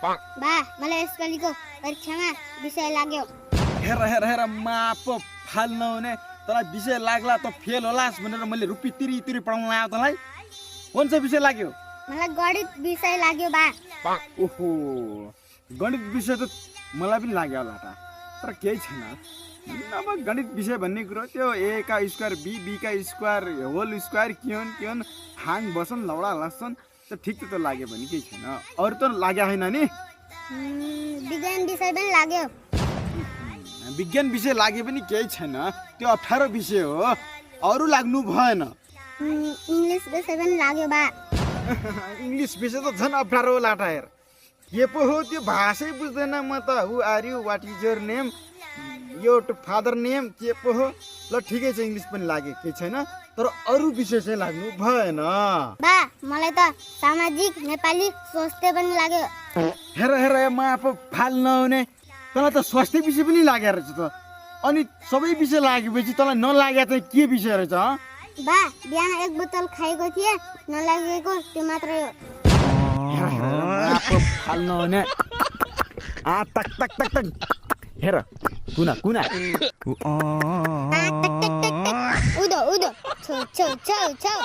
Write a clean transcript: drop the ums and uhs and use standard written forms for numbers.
बा मलाई यसपालिको परीक्षामा विषय लाग्यो। हेर हेर हेर माप फाल नहुने तँलाई विषय लाग्ला त फेल होलास् भनेर मैले रुपी तिरी तिरी पढाउन आयो तँलाई। कुन चाहिँ विषय लाग्यो? मलाई गणित विषय लाग्यो बा। ओहो गणित विषय त मलाई पनि लाग्यो होला त, तर केही छैन। अब गणित विषय भन्ने कुरो त्यो ए का स्क्वायर बी का स्क्वायर होल स्क्वायर के हुन् हाङ बसन लौडा लसन त ठिक त लाग्यो भने केही छैन। अरू त लाग्यो होइन नि? विज्ञान विषय पनि लाग्यो। विज्ञान विषय लागे पनि केही छैन, त्यो अप्ठ्यारो विषय हो, अरू लाग्नु भएन। इङ्ग्लिस विषय पनि लाग्यो बा। इङ्ग्लिस विषय त झन् अप्ठ्यारो लाटा हेर, के पो हो त्यो भाषै बुझ्दैन म त। Who are you, what is your name, your father name के पो हो। ल ठिकै छ इङ्ग्लिस पनि लागे केही छैन, तर अरू विषय चाहिँ लाग्नु भएन। बा मलाई त सामाजिक नेपाली स्वास्थ्य पनि लाग्यो। हेर हेर म आफू फाल नहुने तँलाई त स्वास्थ्य विषय पनि लागेको रहेछ त। अनि सबै विषय लागेपछि तँलाई नलागे चाहिँ के विषय रहेछ? बा बिहान 1 बोतल खाएको थिएँ, नलागेको त्यो मात्रै हो। फाल नहुने तक तक तक तक हेर कुना कुना उदो उदो छौ छौ छौ छौ